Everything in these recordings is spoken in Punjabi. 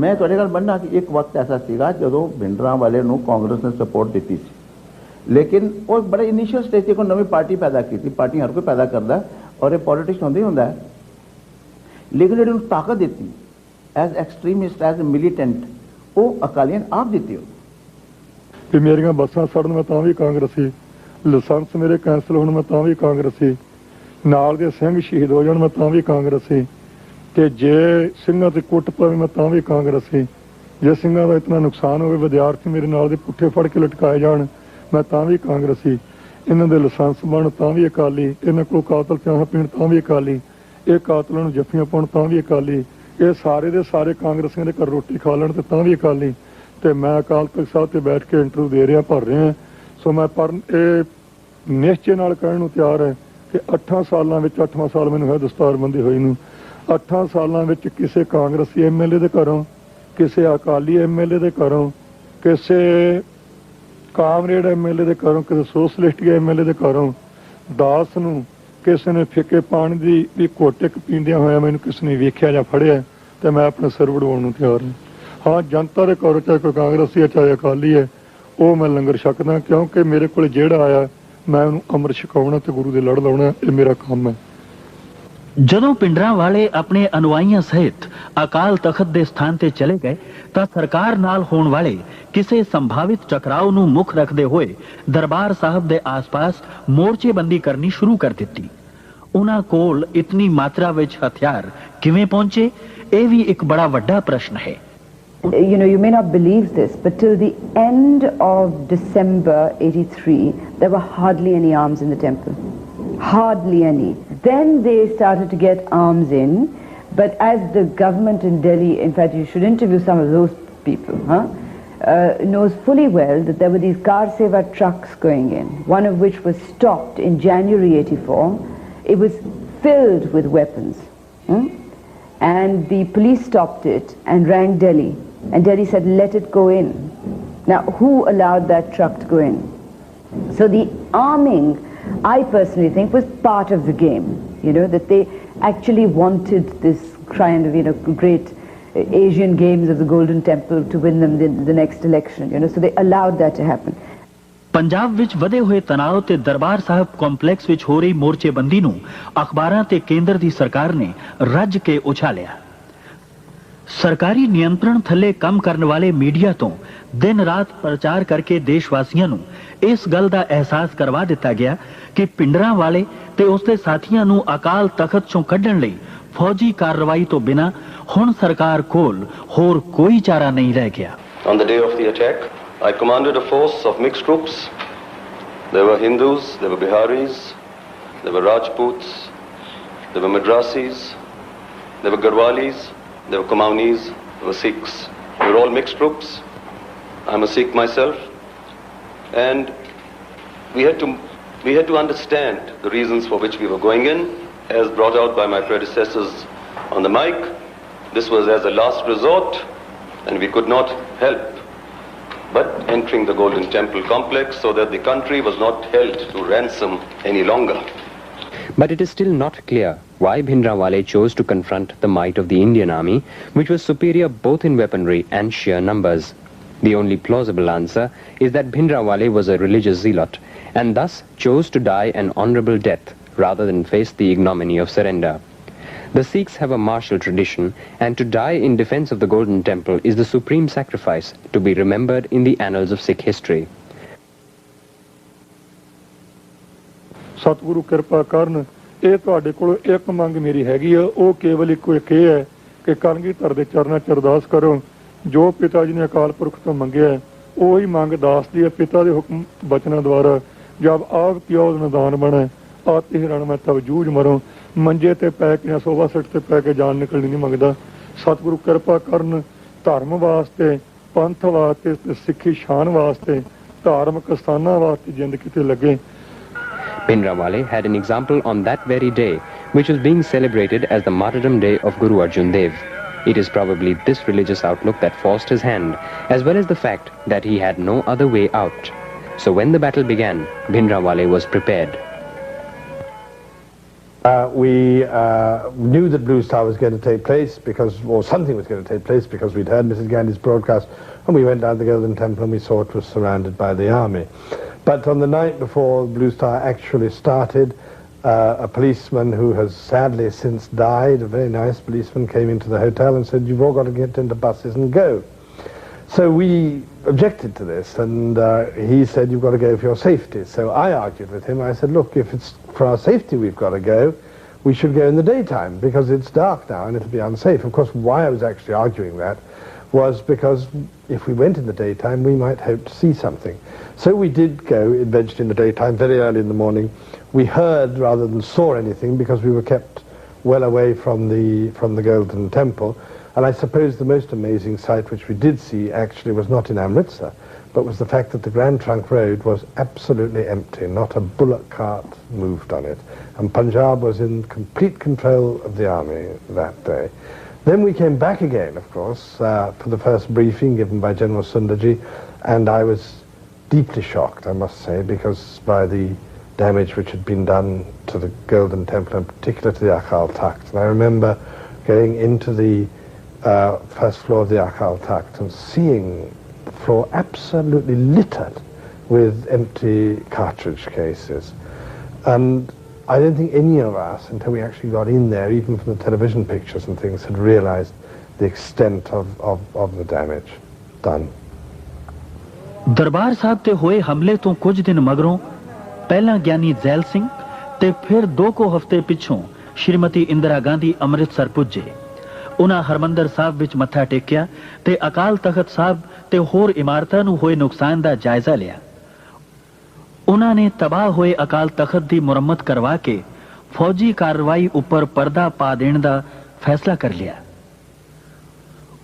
मैं ਤੁਹਾਡੇ ਨਾਲ ਬੰਨਾ ਕਿ ਇੱਕ ਵਕਤ ਐਸਾ ਸੀਗਾ ਜਦੋਂ ਭਿੰਡਰਾਂ ਵਾਲੇ ਨੂੰ ਕਾਂਗਰਸ ਨੇ ਸਪੋਰਟ ਦਿੱਤੀ ਸੀ, ਲੇਕਿਨ ਉਹ ਬੜੇ ਇਨੀਸ਼ੀਅਲ ਸਟੇਜ ਤੇ ਕੋਈ ਨਵੀਂ ਪਾਰਟੀ ਪੈਦਾ ਕੀਤੀ। ਪਾਰਟੀ ਹਰ ਕੋਈ ਪੈਦਾ ਕਰਦਾ ਔਰ ਇਹ ਪੋਲੀਟਿਕਸ ਹੁੰਦੀ ਹੁੰਦਾ ਹੈ, ਲੇਕਿਨ ਜਿਹੜੀ ਉਹਨੂੰ ਤਾਕਤ ਦਿੱਤੀ ਐਜ਼ ਐਕਸਟ੍ਰੀਮਿਸਟ, ਐਜ਼ ਮਿਲੀਟੈਂਟ, ਉਹ ਅਕਾਲੀਆਂ ਆਪ ਦਿੱਤੀ। ਕਿ ਮੇਰੀਆਂ ਬੱਸਾਂ ਸੜਨ ਮੈਂ ਤਾਂ ਵੀ ਕਾਂਗਰਸੀ, ਲਾਇਸੈਂਸ ਮੇਰੇ ਕੈਂਸਲ ਹੋਣ ਮੈਂ ਤਾਂ ਵੀ ਕਾਂਗਰਸੀ, ਨਾਲ ਦੇ ਸਿੰਘ ਸ਼ਹੀਦ ਹੋ ਜਾਣ ਮੈਂ ਤਾਂ ਵੀ ਕਾਂਗਰਸੀ, ਤੇ ਜੇ ਸਿੰਘਾਂ ਤੇ ਕੁੱਟ ਪਵੇ ਮੈਂ ਤਾਂ ਵੀ ਕਾਂਗਰਸੀ, ਜੇ ਸਿੰਘਾਂ ਦਾ ਇਤਨਾ ਨੁਕਸਾਨ ਹੋਵੇ, ਵਿਦਿਆਰਥੀ ਮੇਰੇ ਨਾਲ ਦੇ ਪੁੱਠੇ ਫੜ ਕੇ ਲਟਕਾਏ ਜਾਣ ਮੈਂ ਤਾਂ ਵੀ ਕਾਂਗਰਸੀ, ਇਹਨਾਂ ਦੇ ਲਾਇਸੈਂਸ ਬਣ ਤਾਂ ਵੀ ਅਕਾਲੀ, ਇਹਨਾਂ ਕੋਲ ਕਾਤਲ ਚਾਹ ਪੀਣ ਤਾਂ ਵੀ ਅਕਾਲੀ, ਇਹ ਕਾਤਲਾਂ ਨੂੰ ਜੱਫੀਆਂ ਪਾਉਣ ਤਾਂ ਵੀ ਅਕਾਲੀ, ਇਹ ਸਾਰੇ ਦੇ ਸਾਰੇ ਕਾਂਗਰਸੀਆਂ ਦੇ ਘਰ ਰੋਟੀ ਖਾ ਲੈਣ ਤੇ ਤਾਂ ਵੀ ਅਕਾਲੀ। ਤੇ ਮੈਂ ਅਕਾਲ ਤਖਤ ਸਾਹਿਬ ਤੇ ਬੈਠ ਕੇ ਇੰਟਰਵਿਊ ਦੇ ਰਿਹਾ, ਭਰ ਰਿਹਾ। ਸੋ ਮੈਂ ਪਰ ਇਹ ਨਿਸ਼ਚੇ ਨਾਲ ਕਹਿਣ ਨੂੰ ਤਿਆਰ ਹੈ ਕਿ 8 ਸਾਲਾਂ ਵਿੱਚ, 8ਵਾਂ ਸਾਲ ਮੈਨੂੰ ਹੈ ਦਸਤਾਰਬੰਦੀ ਹੋਈ ਨੂੰ, 8 ਸਾਲਾਂ ਵਿੱਚ ਕਿਸੇ ਕਾਂਗਰਸੀ ਐਮਐਲਏ ਦੇ ਘਰੋਂ, ਕਿਸੇ ਅਕਾਲੀ ਐਮਐਲਏ ਦੇ ਘਰੋਂ, ਕਿਸੇ ਕਾਮਰੇਡ ਐਮਐਲਏ ਦੇ ਘਰੋਂ, ਕਿਸੇ ਸੋਸ਼ਲਿਸਟ ਐਮਐਲਏ ਦੇ ਘਰੋਂ ਦਾਸ ਨੂੰ ਕਿਸੇ ਨੇ ਫਿੱਕੇ ਪਾਣੀ ਦੀ ਵੀ ਘੁੱਟ ਇੱਕ ਪੀਂਦਿਆਂ ਹੋਇਆ ਮੈਨੂੰ ਕਿਸੇ ਨੇ ਵੇਖਿਆ ਜਾਂ ਫੜਿਆ ਤੇ ਮੈਂ ਆਪਣੇ ਸਿਰ ਵਡਵਾਉਣ ਨੂੰ ਤਿਆਰ ਹਾਂ। ਹਾਂ, ਜਨਤਾ ਦੇ ਘਰੋਂ ਚਾਹੇ ਕੋਈ ਕਾਂਗਰਸੀ ਹੈ ਚਾਹੇ ਅਕਾਲੀ ਹੈ, ਉਹ ਮੈਂ ਲੰਗਰ ਛਕਦਾ, ਕਿਉਂਕਿ ਮੇਰੇ ਕੋਲ ਜਿਹੜਾ ਆਇਆ ਮੈਂ ਉਹਨੂੰ ਅੰਮ੍ਰਿਤ ਛਕਾਉਣਾ ਤੇ ਗੁਰੂ ਦੇ ਲੜ ਲਾਉਣਾ, ਇਹ ਮੇਰਾ ਕੰਮ ਹੈ। ਜਦੋਂ ਪਿੰਡਰਾਂ ਵਾਲੇ ਆਪਣੇ ਅਨੁਆਈਆਂ ਸਹਿਤ ਅਕਾਲ ਤਖਤ ਦੇ ਸਥਾਨ ਤੇ ਚਲੇ ਗਏ ਤਾਂ ਸਰਕਾਰ ਨਾਲ ਹੋਣ ਵਾਲੇ ਕਿਸੇ ਸੰਭਾਵਿਤ ਟਕਰਾਅ ਨੂੰ ਮੁੱਖ ਰੱਖਦੇ ਹੋਏ ਦਰਬਾਰ ਸਾਹਿਬ ਦੇ ਆਸ-ਪਾਸ ਮੋਰਚੇਬੰਦੀ ਕਰਨੀ ਸ਼ੁਰੂ ਕਰ ਦਿੱਤੀ। ਉਹਨਾਂ ਕੋਲ ਇਤਨੀ ਮਾਤਰਾ ਵਿੱਚ ਹਥਿਆਰ ਕਿਵੇਂ ਪਹੁੰਚੇ, ਇਹ ਵੀ ਇੱਕ ਬੜਾ ਵੱਡਾ ਪ੍ਰਸ਼ਨ ਹੈ। You know, you may not believe this, but till the end of December 83, there were hardly any arms in the temple. Hardly any. Then they started to get arms in, but as the government in Delhi, in fact you should interview some of those people, knows fully well that there were these car seva trucks going in, one of which was stopped in January 84. It was filled with weapons. And the police stopped it and rang Delhi. And Delhi said, let it go in. Now, who allowed that truck to go in? So the arming, I personally think, was part of the game. You know, that they actually wanted this kind of, you know, great Asian games of the Golden Temple to win them the next election. You know, so they allowed that to happen. Punjab ਵਿੱਚ ਵਧੇ ਹੋਏ ਤਣਾਅ ਤੇ ਦਰਬਾਰ ਸਾਹਿਬ ਕੰਪਲੈਕਸ ਵਿੱਚ ਹੋ ਰਹੀ ਮੋਰਚੇਬੰਦੀ ਨੂੰ ਅਖਬਾਰਾਂ ਤੇ ਕੇਂਦਰ ਦੀ ਸਰਕਾਰ ਨੇ ਰੱਜ ਕੇ ਉਛਾਲਿਆ। ਸਰਕਾਰੀ ਨਿਯੰਤਰਣ ਥੱਲੇ ਕੰਮ ਕਰਨ ਵਾਲੇ ਮੀਡੀਆ ਤੋਂ ਦਿਨ ਰਾਤ ਪ੍ਰਚਾਰ ਕਰਕੇ ਦੇਸ਼ਵਾਸੀਆਂ ਨੂੰ ਇਸ ਗੱਲ ਦਾ ਅਹਿਸਾਸ ਕਰਵਾ ਦਿੱਤਾ ਗਿਆ ਕਿ ਪਿੰਡਰਾਂ ਵਾਲੇ ਤੇ ਉਸਦੇ ਸਾਥੀਆਂ ਨੂੰ ਅਕਾਲ ਤਖਤ ਚੋਂ ਕੱਢਣ ਲਈ ਫੌਜੀ ਕਾਰਵਾਈ ਤੋਂ ਬਿਨਾਂ ਹੁਣ ਸਰਕਾਰ ਕੋਲ ਹੋਰ ਕੋਈ ਚਾਰਾ ਨਹੀਂ ਰਹਿ ਗਿਆ। On the day of the attack, I commanded a force of mixed groups. There were Hindus, there were Biharis, there were Rajputs, there were Madrasis, there were Garhwalis, there were Kumaunis, there were Sikhs. We were all mixed groups. I'm a Sikh myself. And we had to understand the reasons for which we were going in, as brought out by my predecessors on the mic. This was as a last resort, and we could not help but entering the Golden Temple complex so that the country was not held to ransom any longer. But it is still not clear why Bhindranwale chose to confront the might of the Indian army, which was superior both in weaponry and sheer numbers. The only plausible answer is that Bhindranwale was a religious zealot and thus chose to die an honorable death rather than face the ignominy of surrender. The Sikhs have a martial tradition, and to die in defense of the Golden Temple is the supreme sacrifice to be remembered in the annals of Sikh history. ਸਤਿਗੁਰੂ ਕਿਰਪਾ ਕਰਨ, ਇਹ ਤੁਹਾਡੇ ਕੋਲ ਇੱਕ ਮੰਗ ਮੇਰੀ ਹੈਗੀ ਆ, ਉਹ ਕੇਵਲ ਇੱਕੋ ਇੱਕ ਇਹ ਹੈ ਕਿ ਕਲਗੀਧਰ ਦੇ ਚਰਨਾਂ 'ਚ ਅਰਦਾਸ ਕਰੋ, ਜੋ ਪਿਤਾ ਜੀ ਨੇ ਅਕਾਲ ਪੁਰਖ ਤੋਂ ਮੰਗਿਆ ਉਹੀ ਮੰਗ ਦਾਸ ਦੀ ਹੈ। ਪਿਤਾ ਦੇ ਹੁਕਮ ਬਚਨਾਂ ਦੁਆਰਾ ਜਬ ਆਪ ਕਿਉ ਨਿਦਾਨ ਬਣੇ ਆਤੀ ਰਣ ਮੈਂ ਤਬ ਜੂਝ ਮਰੋ, ਮੰਜੇ ਤੇ ਪੈ ਕੇ ਸੋਭਾ ਸਿੱਟ ਤੇ ਪੈ ਕੇ ਜਾਨ ਨਿਕਲਣੀ ਨਹੀਂ ਮੰਗਦਾ। ਸਤਿਗੁਰੂ ਕਿਰਪਾ ਕਰਨ, ਧਰਮ ਵਾਸਤੇ, ਪੰਥ ਵਾਸਤੇ ਤੇ ਸਿੱਖੀ ਸ਼ਾਨ ਵਾਸਤੇ, ਧਾਰਮਿਕ ਸਥਾਨਾਂ ਵਾਸਤੇ ਜਿੰਦ ਕਿਤੇ ਲੱਗੇ। Bhindranwale had an example on that very day, which was being celebrated as the martyrdom day of Guru Arjan Dev. It is probably this religious outlook that forced his hand, as well as the fact that he had no other way out. So when the battle began, Bhindranwale was prepared. We knew that Blue Star was going to take place or something was going to take place because we'd heard Mrs. Gandhi's broadcast, and we went down to the Golden Temple and we saw it was surrounded by the army. But on the night before Blue Star actually started, a policeman who has sadly since died, a very nice policeman, came into the hotel and said, "You've all got to get into buses and go." So we objected to this, and he said, "You've got to go for your safety." So I argued with him. I said, "Look, if it's for our safety we've got to go, we should go in the daytime because it's dark now and it'll be unsafe." Of course, why I was actually arguing that was because if we went in the daytime, we might hope to see something. So we did go eventually in the daytime, very early in the morning. We heard rather than saw anything because we were kept well away from the Golden Temple. And I suppose the most amazing sight which we did see actually was not in Amritsar, but was the fact that the Grand Trunk Road was absolutely empty. Not a bullock cart moved on it. And Punjab was in complete control of the army that day. Then we came back again, of course, for the first briefing given by General Sundarji, and I was deeply shocked, I must say, because by the damage which had been done to the Golden Temple, in particular to the Akal Takht. And I remember going into the first floor of the Akal Takht and seeing the floor absolutely littered with empty cartridge cases. And I don't think any of us, until we actually got in there, even from the television pictures and things, had realized the extent of the damage done. Darbar Sahib ਤੇ ਹੋਏ ਹਮਲੇ ਤੋਂ ਕੁਝ ਦਿਨ ਮਗਰੋਂ ਪਹਿਲਾਂ ਗਿਆਨੀ ਜ਼ੈਲ ਸਿੰਘ ਤੇ ਫਿਰ 2 ਹਫ਼ਤੇ ਪਿੱਛੋਂ ਸ਼੍ਰੀਮਤੀ ਇੰਦਰਾ ਗਾਂਧੀ ਅੰਮ੍ਰਿਤਸਰ ਪੁੱਜੇ। ਉਹਨਾਂ ਹਰਮੰਦਰ ਸਾਹਿਬ ਵਿੱਚ ਮੱਥਾ ਟੇਕਿਆ ਤੇ ਅਕਾਲ ਤਖਤ ਸਾਹਿਬ ਤੇ ਹੋਰ ਇਮਾਰਤਾਂ ਨੂੰ ਹੋਏ ਨੁਕਸਾਨ ਦਾ ਜਾਇਜ਼ਾ ਲਿਆ। ਉਹਨਾਂ ਨੇ ਤਬਾਹ ਹੋਏ ਅਕਾਲ ਤਖਤ ਦੀ ਮੁਰੰਮਤ ਕਰਵਾ ਕੇ ਫੌਜੀ ਕਾਰਵਾਈ ਉੱਪਰ ਪਰਦਾ ਪਾ ਦੇਣ ਦਾ ਫੈਸਲਾ ਕਰ ਲਿਆ।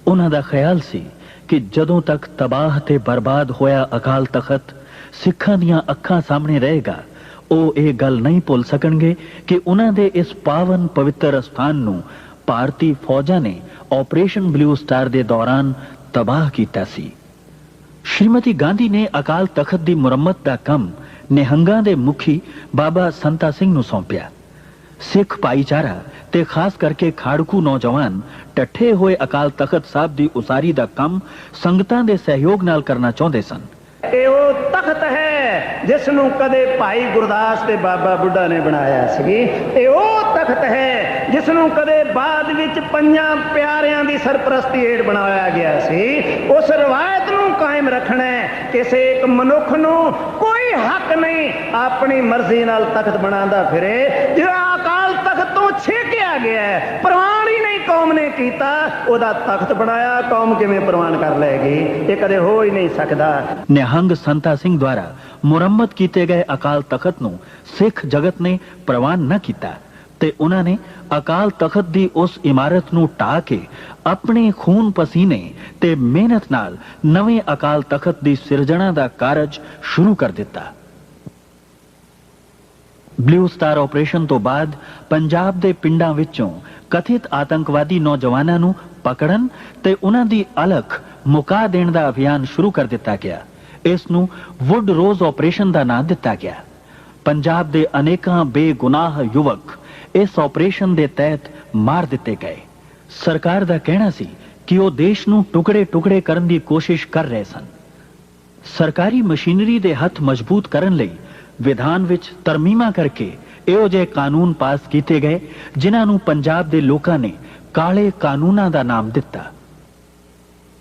ਉਹਨਾਂ ਦਾ ਖਿਆਲ ਸੀ ਕਿ ਜਦੋਂ ਤੱਕ ਤਬਾਹ ਤੇ ਬਰਬਾਦ ਹੋਇਆ ਅਕਾਲ ਤਖਤ ਸਿੱਖਾਂ ਦੀਆਂ ਅੱਖਾਂ ਸਾਹਮਣੇ ਰਹੇਗਾ, ਉਹ ਇਹ ਗੱਲ ਨਹੀਂ ਭੁੱਲ ਸਕਣਗੇ ਕਿ ਉਹਨਾਂ ਦੇ ਇਸ ਪਾਵਨ ਪਵਿੱਤਰ ਸਥਾਨ ਨੂੰ ਭਾਰਤੀ ਫੌਜਾਂ ਨੇ ਆਪਰੇਸ਼ਨ ਬਲੂ ਸਟਾਰ ਦੇ ਦੌਰਾਨ ਤਬਾਹ ਕੀਤਾ ਸੀ। ਸ਼੍ਰੀਮਤੀ ਗਾਂਧੀ ਨੇ ਅਕਾਲ ਤਖਤ ਦੀ ਮੁਰੰਮਤ ਦਾ ਕੰਮ ਨਿਹੰਗਾਂ ਦੇ ਮੁਖੀ ਬਾਬਾ ਸੰਤਾ ਸਿੰਘ ਨੂੰ ਸੌਂਪਿਆ। ਸਿੱਖ ਭਾਈਚਾਰਾ ਤੇ ਖਾਸ ਕਰਕੇ ਖਾੜਕੂ ਨੌਜਵਾਨ ਟੱਠੇ ਹੋਏ ਅਕਾਲ ਤਖਤ ਸਾਹਿਬ ਦੀ ਉਸਾਰੀ ਦਾ ਕੰਮ ਸੰਗਤਾਂ ਦੇ ਸਹਿਯੋਗ ਨਾਲ ਕਰਨਾ ਚਾਹੁੰਦੇ ਸਨ। ਇਹ ਉਹ ਤਖਤ ਹੈ ਜਿਸ ਨੂੰ ਕਦੇ ਭਾਈ ਗੁਰਦਾਸ ਤੇ ਬਾਬਾ ਬੁੱਢਾ ਨੇ ਬਣਾਇਆ ਸੀ। ਇਹ ਉਹ ਤਖਤ ਹੈ ਜਿਸ ਨੂੰ ਕਦੇ ਬਾਅਦ ਵਿੱਚ ਪੰਜਾਂ ਪਿਆਰਿਆਂ ਦੀ ਸਰਪ੍ਰਸਤੀ ਹੇਠ ਬਣਾਇਆ ਗਿਆ ਸੀ। ਉਸ ਰਵਾਇਤ ਨੂੰ ਕਾਇਮ ਰੱਖਣਾ ਹੈ। ਕਿਸੇ ਇੱਕ ਮਨੁੱਖ ਨੂੰ ਕੋਈ ਹੱਕ ਨਹੀਂ ਆਪਣੀ ਮਰਜ਼ੀ ਨਾਲ ਤਖਤ ਬਣਾਉਂਦਾ ਫਿਰੇ। ਜਿਹੜਾ ਅਕਾਲ ਤਖਤ ਤੋਂ ਛੇਕਿਆ ਗਿਆ ਹੈ, ਪ੍ਰਵਾਨ ਹੀ ਨਹੀਂ ਕੌਮ ਨੇ ਕੀਤਾ, ਉਹਦਾ ਤਖਤ ਬਣਾਇਆ, ਕੌਮ ਕਿਵੇਂ ਪ੍ਰਵਾਨ ਕਰ ਲਏਗੀ? ਇਹ ਕਦੇ ਹੋ ਹੀ ਨਹੀਂ ਸਕਦਾ। ਨਿਹੰਗ ਸੰਤਾ ਸਿੰਘ ਦੁਆਰਾ ਮੁਰੰਮਤ ਕੀਤੇ ਗਏ ਅਕਾਲ ਤਖਤ ਨੂੰ ਸਿੱਖ ਜਗਤ ਨੇ ਪ੍ਰਵਾਨ ਨਾ ਕੀਤਾ ਤੇ ਉਹਨਾਂ ਨੇ ਅਕਾਲ ਤਖਤ ਦੀ ਉਸ ਇਮਾਰਤ ਨੂੰ ਢਾਹ ਕੇ ਆਪਣੇ ਖੂਨ ਪਸੀਨੇ ਤੇ ਮਿਹਨਤ ਨਾਲ ਨਵੇਂ ਅਕਾਲ ਤਖਤ ਦੀ ਸਿਰਜਣਾ ਦਾ ਕਾਰਜ ਸ਼ੁਰੂ ਕਰ ਦਿੱਤਾ। ਬਲੂ ਸਟਾਰ ਆਪਰੇਸ਼ਨ ਤੋਂ ਬਾਅਦ ਪੰਜਾਬ ਦੇ ਪਿੰਡਾਂ ਵਿੱਚੋਂ ਕਥਿਤ ਆਤੰਕਵਾਦੀ ਨੌਜਵਾਨਾਂ ਨੂੰ ਪਕੜਨ ਤੇ ਉਹਨਾਂ ਦੀ ਅਲਖ ਮੁਕਾ ਦੇਣ ਦਾ ਅਭਿਆਨ ਸ਼ੁਰੂ ਕਰ ਦਿੱਤਾ ਗਿਆ। ਇਸ ਨੂੰ ਵੁੱਡ ਰੋਜ਼ ਆਪਰੇਸ਼ਨ ਦਾ ਨਾਂ ਦਿੱਤਾ ਗਿਆ। ਪੰਜਾਬ ਦੇ ਅਨੇਕਾਂ ਬੇਗੁਨਾਹ ਯੁਵਕ ਇਸ ਆਪਰੇਸ਼ਨ ਦੇ ਤਹਿਤ ਮਾਰ ਦਿੱਤੇ ਗਏ। ਸਰਕਾਰ ਦਾ ਕਹਿਣਾ ਸੀ ਕਿ ਉਹ ਦੇਸ਼ ਨੂੰ ਟੁਕੜੇ-ਟੁਕੜੇ ਕਰਨ ਦੀ ਕੋਸ਼ਿਸ਼ ਕਰ ਰਹੇ ਸਨ। ਸਰਕਾਰੀ ਮਸ਼ੀਨਰੀ ਦੇ ਹੱਥ ਮਜ਼ਬੂਤ ਕਰਨ ਲਈ ਵਿਧਾਨ ਵਿੱਚ ਤਰਮੀਮਾਂ ਕਰਕੇ ਇਹੋ ਜਿਹੇ ਕਾਨੂੰਨ ਪਾਸ ਕੀਤੇ ਗਏ ਜਿਨ੍ਹਾਂ ਨੂੰ ਪੰਜਾਬ ਦੇ ਲੋਕਾਂ ਨੇ ਕਾਲੇ ਕਾਨੂੰਨਾਂ ਦਾ ਨਾਮ ਦਿੱਤਾ।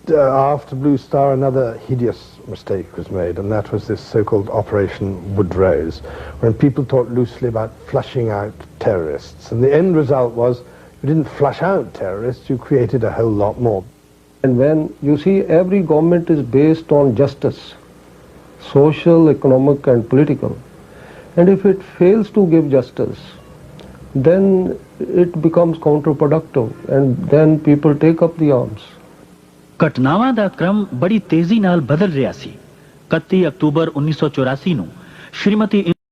After Blue Star, another hideous mistake was made, and that was this so-called Operation Wood Rose, when people talked loosely about flushing out terrorists. And the end result was you didn't flush out terrorists, you created a whole lot more. And when you see every government is based on justice, social, economic and political, and if it fails to give justice, then it becomes counterproductive and then people take up the arms. ਘਟਨਾਵਾਂ ਦਾ ਕ੍ਰਮ ਬੜੀ ਤੇਜ਼ੀ ਨਾਲ ਬਦਲ ਰਿਹਾ ਸੀ। 31 ਅਕਤੂਬਰ 1984 ਨੂੰ ਸ਼੍ਰੀਮਤੀ